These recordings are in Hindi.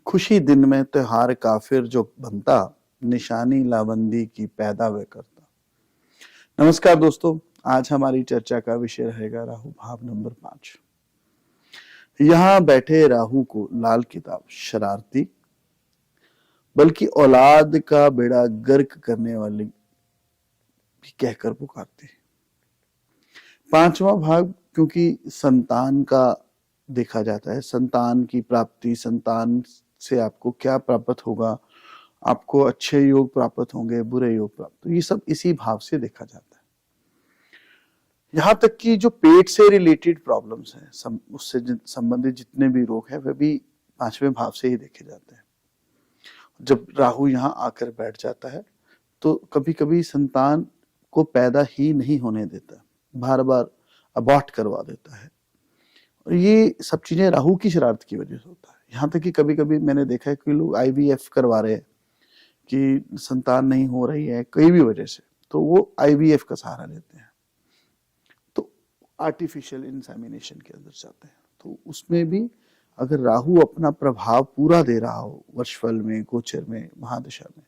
खुशी दिन में त्योहार काफिर जो बनता, निशानी लाबंदी की पैदा वे करता। नमस्कार दोस्तों, आज हमारी चर्चा का विषय रहेगा राहु भाव नंबर 5। यहाँ बैठे राहु को लाल किताब शरारती बल्कि औलाद का बेड़ा गर्क करने वाली भी कहकर पुकारते हैं। 5वां भाग क्योंकि संतान का देखा जाता है, संतान की प्राप्ति, संतान से आपको क्या प्राप्त होगा, आपको अच्छे योग प्राप्त होंगे, बुरे योग प्राप्त, तो ये सब इसी भाव से देखा जाता है। यहां तक कि जो पेट से रिलेटेड प्रॉब्लम्स हैं, उससे संबंधित जितने भी रोग हैं, वे भी 5वें भाव से ही देखे जाते हैं। जब राहु यहाँ आकर बैठ जाता है तो कभी कभी संतान को पैदा ही नहीं होने देता, बार बार अबॉर्ट करवा देता है। और ये सब चीजें राहु की शरारत की वजह से होता है। यहाँ तक कि कभी कभी मैंने देखा है कि लोग IVF करवा रहे हैं कि संतान नहीं हो रही है कोई भी वजह से, तो वो IVF का सहारा लेते हैं, तो आर्टिफिशियल इंसेमिनेशन के अंदर जाते हैं। तो उसमें भी अगर राहु अपना प्रभाव पूरा दे रहा हो वर्षफल में, गोचर में, महादशा में,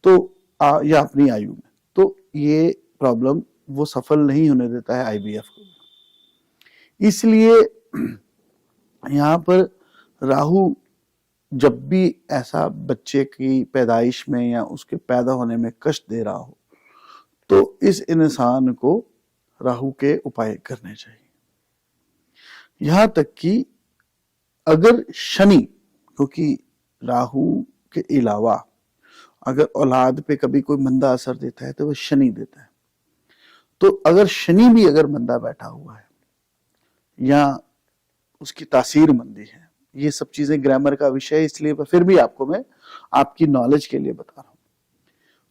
तो या अपनी आयु में, तो ये प्रॉब्लम वो सफल नहीं होने देता है IVF को। इसलिए यहाँ पर राहु जब भी ऐसा बच्चे की पैदाइश में या उसके पैदा होने में कष्ट दे रहा हो, तो इस इंसान को राहु के उपाय करने चाहिए। यहां तक कि अगर शनि, क्योंकि राहु के अलावा अगर औलाद पे कभी कोई मंदा असर देता है तो वह शनि देता है। तो अगर शनि भी अगर मंदा बैठा हुआ है या उसकी तासीर मंदी है, ये सब चीजें ग्रामर का विषय है, इसलिए फिर भी आपको मैं आपकी नॉलेज के लिए बता रहा हूं,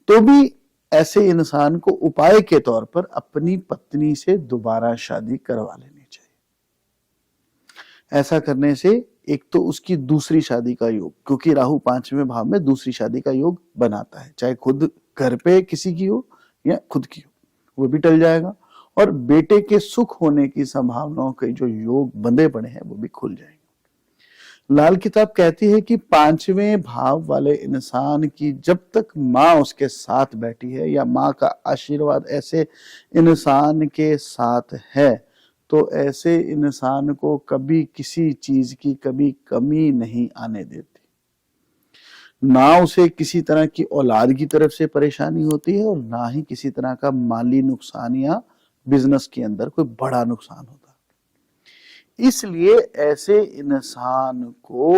तो भी ऐसे इंसान को उपाय के तौर पर अपनी पत्नी से दोबारा शादी करवा लेनी चाहिए। ऐसा करने से एक तो उसकी दूसरी शादी का योग, क्योंकि राहु 5वें भाव में दूसरी शादी का योग बनाता है, चाहे खुद घर पे किसी की हो या खुद की हो, वो भी टल जाएगा और बेटे के सुख होने की संभावनाओं के जो योग बंधे पड़े हैं वो भी खुल जाएंगे। लाल किताब कहती है कि 5वें भाव वाले इंसान की जब तक माँ उसके साथ बैठी है या माँ का आशीर्वाद ऐसे इंसान के साथ है, तो ऐसे इंसान को कभी किसी चीज की कभी कमी नहीं आने देती। ना उसे किसी तरह की औलाद की तरफ से परेशानी होती है और ना ही किसी तरह का माली नुकसान या बिजनेस के अंदर कोई बड़ा नुकसान होता। इसलिए ऐसे इंसान को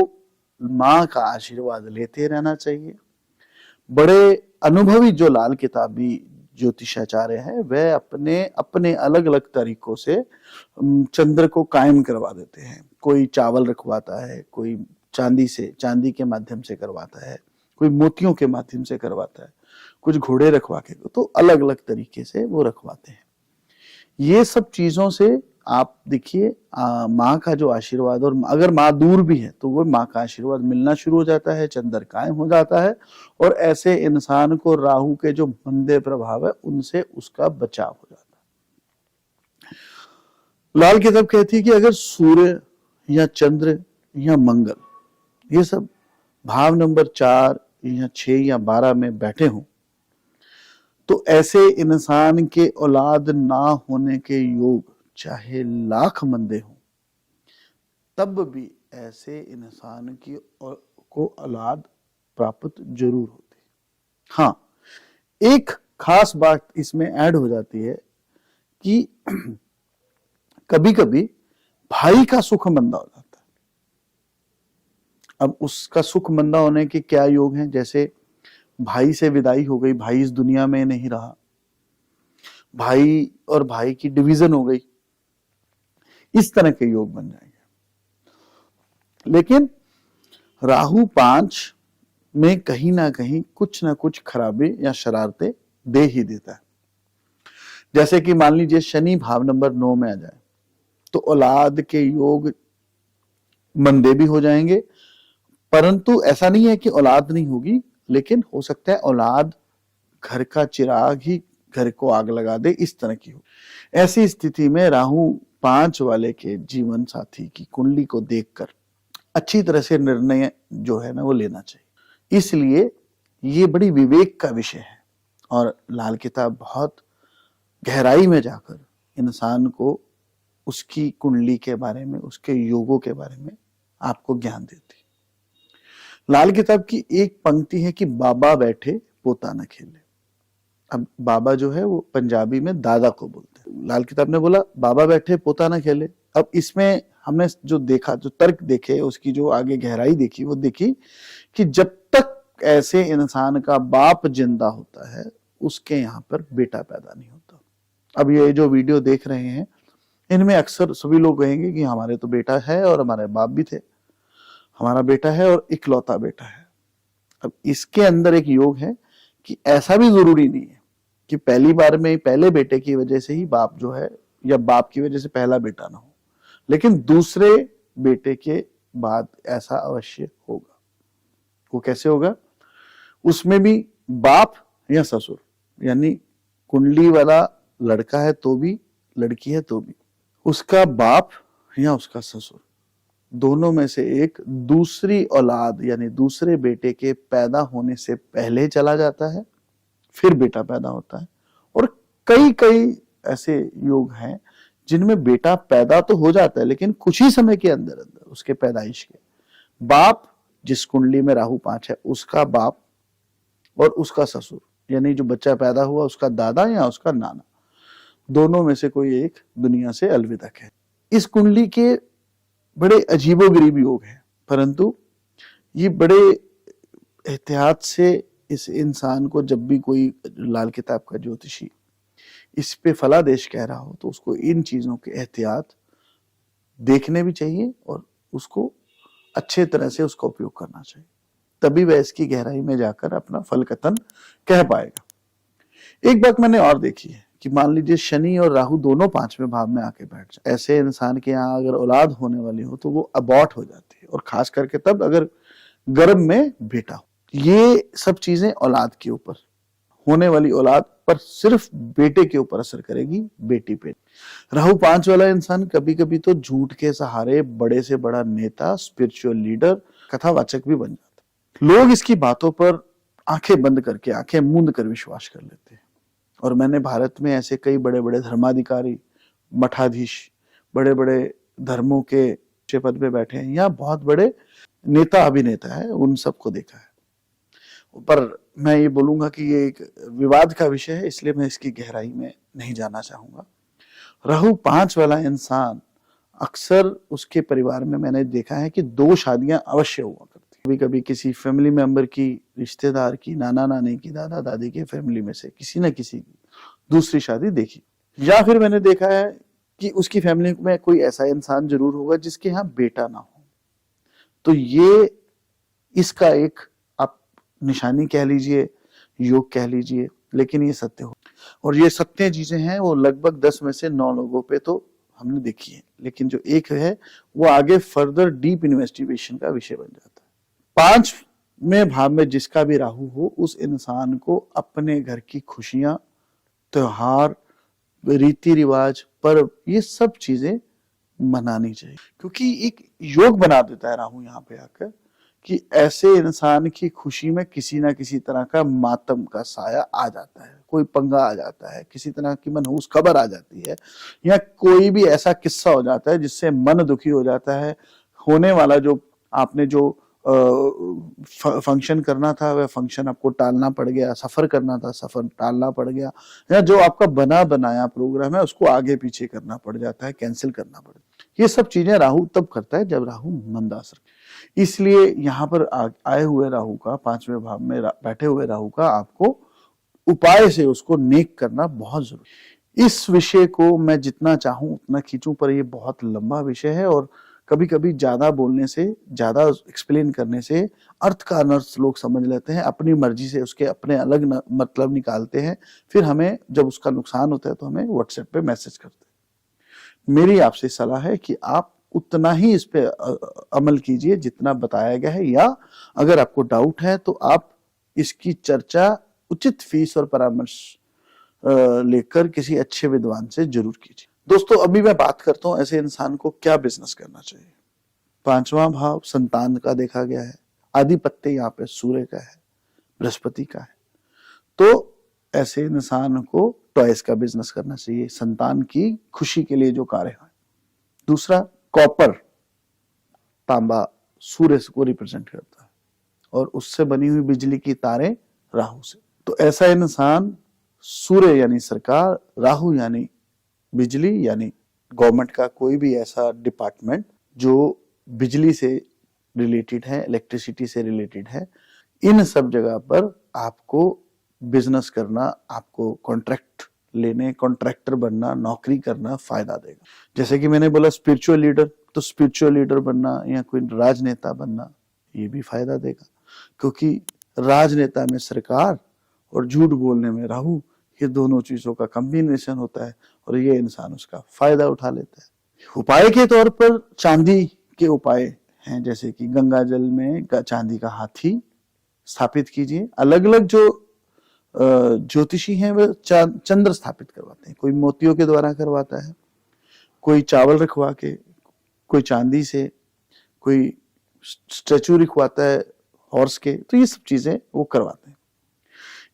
माँ का आशीर्वाद लेते रहना चाहिए। बड़े अनुभवी जो लाल किताबी ज्योतिषाचार्य हैं, वह अपने अपने अलग अलग तरीकों से चंद्र को कायम करवा देते हैं। कोई चावल रखवाता है, कोई चांदी के माध्यम से करवाता है, कोई मोतियों के माध्यम से करवाता है, कुछ घोड़े रखवा के, तो अलग अलग तरीके से वो रखवाते हैं। ये सब चीजों से आप देखिए माँ का जो आशीर्वाद, और अगर माँ दूर भी है तो वो माँ का आशीर्वाद मिलना शुरू हो जाता है, चंद्र कायम हो जाता है और ऐसे इंसान को राहु के जो मंदे प्रभाव है उनसे उसका बचाव हो जाता है। लाल किताब कहती है कि अगर सूर्य या चंद्र या मंगल ये सब भाव नंबर 4 या 6 या 12 में बैठे हों, तो ऐसे इंसान के औलाद ना होने के योग चाहे लाख मंदे हों, तब भी ऐसे इंसान की को औलाद प्राप्त जरूर होती। हाँ, एक खास बात इसमें ऐड हो जाती है कि कभी कभी भाई का सुख मंदा हो जाता है। अब उसका सुख मंदा होने के क्या योग हैं? जैसे भाई से विदाई हो गई, भाई इस दुनिया में नहीं रहा, भाई और भाई की डिवीजन हो गई, इस तरह के योग बन जाएंगे। लेकिन राहु 5 में कहीं ना कहीं कुछ ना कुछ खराबी या शरारतें दे ही देता है। जैसे कि मान लीजिए शनि भाव नंबर 9 में आ जाए तो औलाद के योग मंदे भी हो जाएंगे, परंतु ऐसा नहीं है कि औलाद नहीं होगी, लेकिन हो सकता है औलाद घर का चिराग ही घर को आग लगा दे, इस तरह की हो। ऐसी स्थिति में राहु 5 वाले के जीवन साथी की कुंडली को देखकर अच्छी तरह से निर्णय जो है ना वो लेना चाहिए। इसलिए ये बड़ी विवेक का विषय है और लाल किताब बहुत गहराई में जाकर इंसान को उसकी कुंडली के बारे में, उसके योगों के बारे में आपको ज्ञान देती। लाल किताब की एक पंक्ति है कि बाबा बैठे पोता न खेले। अब बाबा जो है वो पंजाबी में दादा को बोलते हैं। लाल किताब ने बोला बाबा बैठे पोता न खेले। अब इसमें हमने जो देखा, जो तर्क देखे, उसकी जो आगे गहराई देखी, वो देखी कि जब तक ऐसे इंसान का बाप जिंदा होता है उसके यहाँ पर बेटा पैदा नहीं होता। अब ये जो वीडियो देख रहे हैं इनमें अक्सर सभी लोग कहेंगे कि हमारे तो बेटा है और हमारे बाप भी थे, हमारा बेटा है और इकलौता बेटा है। अब इसके अंदर एक योग है कि ऐसा भी जरूरी नहीं है कि पहली बार में पहले बेटे की वजह से ही बाप जो है या बाप की वजह से पहला बेटा ना हो, लेकिन दूसरे बेटे के बाद ऐसा अवश्य होगा। वो कैसे होगा? उसमें भी बाप या ससुर, यानी कुंडली वाला लड़का है तो भी, लड़की है तो भी, उसका बाप या उसका ससुर, दोनों में से एक दूसरी औलाद यानी दूसरे बेटे के पैदा होने से पहले चला जाता है, फिर बेटा पैदा होता है। और कई कई ऐसे योग हैं जिनमें बेटा पैदा तो हो जाता है लेकिन कुछ ही समय के अंदर अंदर उसके पैदाइश के बाप, जिस कुंडली में राहु 5 है उसका बाप और उसका ससुर, यानी जो बच्चा पैदा हुआ उसका दादा या उसका नाना, दोनों में से कोई एक दुनिया से अलविदा है। इस कुंडली के बड़े अजीबोगरीब योग हैं, परंतु ये बड़े एहतियात से इस इंसान को, जब भी कोई लाल किताब का ज्योतिषी इस पे फलादेश कह रहा हो तो उसको इन चीजों के एहतियात देखने भी चाहिए और उसको अच्छे तरह से उसका उपयोग करना चाहिए, तभी वह इसकी गहराई में जाकर अपना फल कथन कह पाएगा। एक बात मैंने और देखी है कि मान लीजिए शनि और राहु दोनों 5वें भाव में आके बैठ जाए, ऐसे इंसान के यहाँ अगर औलाद होने वाली हो तो वो अबॉर्ट हो जाती है, और खास करके तब अगर गर्भ में बेटा हो। ये सब चीजें औलाद के ऊपर, होने वाली औलाद पर सिर्फ बेटे के ऊपर असर करेगी, बेटी पे। राहु 5 वाला इंसान कभी कभी तो झूठ के सहारे बड़े से बड़ा नेता, स्पिरिचुअल लीडर, कथावाचक भी बन जाता है। लोग इसकी बातों पर आंखें बंद करके, आंखें मूंद कर विश्वास कर लेते हैं। और मैंने भारत में ऐसे कई बड़े बड़े धर्माधिकारी, मठाधीश, बड़े बड़े धर्मों के पद पे बैठे हैं या बहुत बड़े नेता अभिनेता है, उन सबको देखा है। पर मैं ये बोलूंगा कि ये एक विवाद का विषय है, इसलिए मैं इसकी गहराई में नहीं जाना चाहूंगा। राहु 5 वाला इंसान अक्सर उसके परिवार में मैंने देखा है कि 2 शादियां अवश्य हुआ करती। कभी कभी किसी फैमिली मेंबर की, रिश्तेदार की, नाना नानी की, दादा दादी के फैमिली में से किसी न किसी की दूसरी शादी देखी। या फिर मैंने देखा है कि उसकी फैमिली में कोई ऐसा इंसान जरूर होगा जिसके यहाँ बेटा ना हो। तो ये इसका एक आप निशानी कह लीजिए, योग कह लीजिए, लेकिन ये सत्य हो। और ये सत्य चीजें हैं वो लगभग 10 में से 9 लोगों पे तो हमने देखी है, लेकिन जो एक है वो आगे फर्दर डीप इन्वेस्टिगेशन का विषय बन जाता है। 5वें भाव में जिसका भी राहु हो, उस इंसान को अपने घर की खुशियां, त्योहार, रीति रिवाज, पर्व, ये सब चीजें मनानी चाहिए, क्योंकि एक योग बना देता है राहु यहाँ पे आकर कि ऐसे इंसान की खुशी में किसी ना किसी तरह का मातम का साया आ जाता है, कोई पंगा आ जाता है, किसी तरह की मनहूस खबर आ जाती है, या कोई भी ऐसा किस्सा हो जाता है जिससे मन दुखी हो जाता है। होने वाला जो आपने जो फंक्शन करना था वह फंक्शन आपको टालना पड़ गया, सफर करना था सफर टालना पड़ गया, या जो आपका बना बनाया प्रोग्राम है उसको आगे पीछे करना पड़ जाता है, कैंसिल करना पड़ जाता है। ये सब चीजें राहु तब करता है जब राहु मंदासर। इसलिए यहाँ पर आए हुए राहु का, 5वें भाव में बैठे हुए राहु का आपको उपाय से उसको नेक करना बहुत जरूरी। इस विषय को मैं जितना चाहूं उतना खींचूं, पर ये बहुत लंबा विषय है और कभी कभी ज्यादा बोलने से, ज्यादा एक्सप्लेन करने से अर्थ का अनर्थ लोग समझ लेते हैं, अपनी मर्जी से उसके अपने अलग मतलब निकालते हैं, फिर हमें जब उसका नुकसान होता है तो हमें व्हाट्सएप पे मैसेज करते हैं। मेरी आपसे सलाह है कि आप उतना ही इस पे अमल कीजिए जितना बताया गया है, या अगर आपको डाउट है तो आप इसकी चर्चा उचित फीस और परामर्श लेकर किसी अच्छे विद्वान से जरूर कीजिए। दोस्तों, अभी मैं बात करता हूं ऐसे इंसान को क्या बिजनेस करना चाहिए। पांचवां भाव संतान का देखा गया है, आधिपत्य यहाँ पे सूर्य का है, बृहस्पति का है। तो ऐसे इंसान को टॉयज का बिजनेस करना चाहिए, संतान की खुशी के लिए जो कार्य है। दूसरा कॉपर, तांबा सूर्य को रिप्रेजेंट करता है और उससे बनी हुई बिजली की तारें राहु से। तो ऐसा इंसान सूर्य यानी सरकार, राहु यानी बिजली यानी गवर्नमेंट का कोई भी ऐसा डिपार्टमेंट जो बिजली से रिलेटेड है, इलेक्ट्रिसिटी से रिलेटेड है, इन सब जगह पर आपको बिजनेस करना, आपको कॉन्ट्रैक्ट लेने, कॉन्ट्रैक्टर बनना, नौकरी करना फायदा देगा। जैसे कि मैंने बोला स्पिरिचुअल लीडर, तो स्पिरिचुअल लीडर बनना या कोई राजनेता बनना ये भी फायदा देगा, क्योंकि राजनेता में सरकार और झूठ बोलने में राहु, ये दोनों चीजों का कॉम्बिनेशन होता है और ये इंसान उसका फायदा उठा लेता है। उपाय के तौर पर चांदी के उपाय हैं, जैसे कि गंगा जल में चांदी का हाथी स्थापित कीजिए। अलग अलग जो ज्योतिषी हैं वे चंद्र स्थापित करवाते हैं, कोई मोतियों के द्वारा करवाता है, कोई चावल रखवा के, कोई चांदी से, कोई स्टैचू रखवाता है हॉर्स के, तो ये सब चीजें वो करवाते हैं।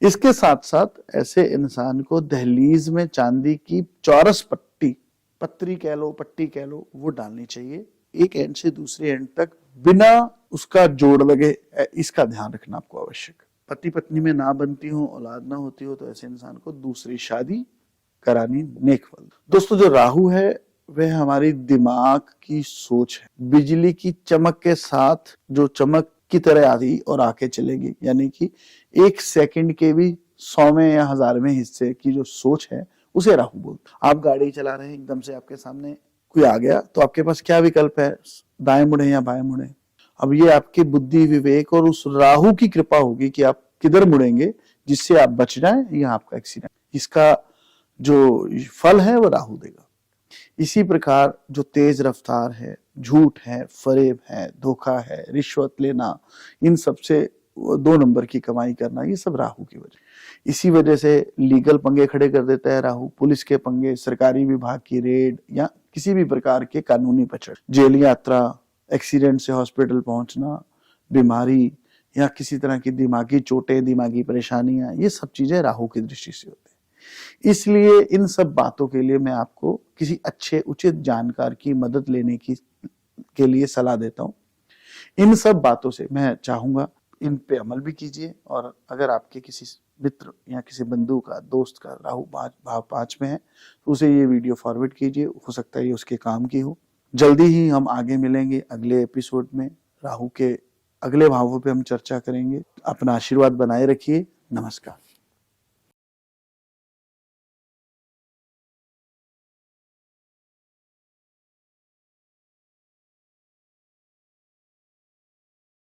इसके साथ साथ ऐसे इंसान को दहलीज में चांदी की चौरस पट्टी, पत्री कह लो, पट्टी कह लो, वो डालनी चाहिए, एक एंड से दूसरे एंड तक बिना उसका जोड़ लगे। इसका ध्यान रखना आपको आवश्यक। पति पत्नी में ना बनती हो, औलाद ना होती हो, तो ऐसे इंसान को दूसरी शादी करानी नेक फल। दोस्तों, जो राहु है वह हमारी दिमाग की सोच है। बिजली की चमक के साथ जो चमक की तरह आती और आके चलेगी, यानी कि एक सेकंड के भी 100वें या 1000वें हिस्से की जो सोच है उसे राहु बोलते। आप गाड़ी चला रहे हैं, एकदम से आपके सामने कोई आ गया, तो आपके पास क्या विकल्प है, दाएं मुड़े या बाएं मुड़े। अब ये आपकी बुद्धि, विवेक और उस राहु की कृपा होगी कि आप किधर मुड़ेंगे जिससे आप बच जाएं या आपका एक्सीडेंट। इसका जो फल है वो राहु देगा। इसी प्रकार जो तेज रफ्तार है, झूठ है, फरेब है, धोखा है, रिश्वत लेना, इन सब से 2 नंबर की कमाई करना, ये सब राहु की वजह। इसी वजह से लीगल पंगे खड़े कर देता है राहु, पुलिस के पंगे, सरकारी विभाग की रेड या किसी भी प्रकार के कानूनी पचड़, जेल यात्रा, एक्सीडेंट से हॉस्पिटल पहुंचना, बीमारी या किसी तरह की दिमागी चोटें, दिमागी परेशानियां, ये सब चीजें राहु की दृष्टि से होती है। इसलिए इन सब बातों के लिए मैं आपको किसी अच्छे उचित जानकार की मदद लेने के लिए सलाह देता हूं। इन सब बातों से मैं चाहूंगा इन पे अमल भी कीजिए, और अगर आपके किसी मित्र या किसी बंधु का, दोस्त का राहु भाव 5 में है तो उसे ये वीडियो फॉरवर्ड कीजिए, हो सकता है ये उसके काम की हो। जल्दी ही हम आगे मिलेंगे अगले एपिसोड में, राहु के अगले भावों पे हम चर्चा करेंगे। अपना आशीर्वाद बनाए रखिए। नमस्कार।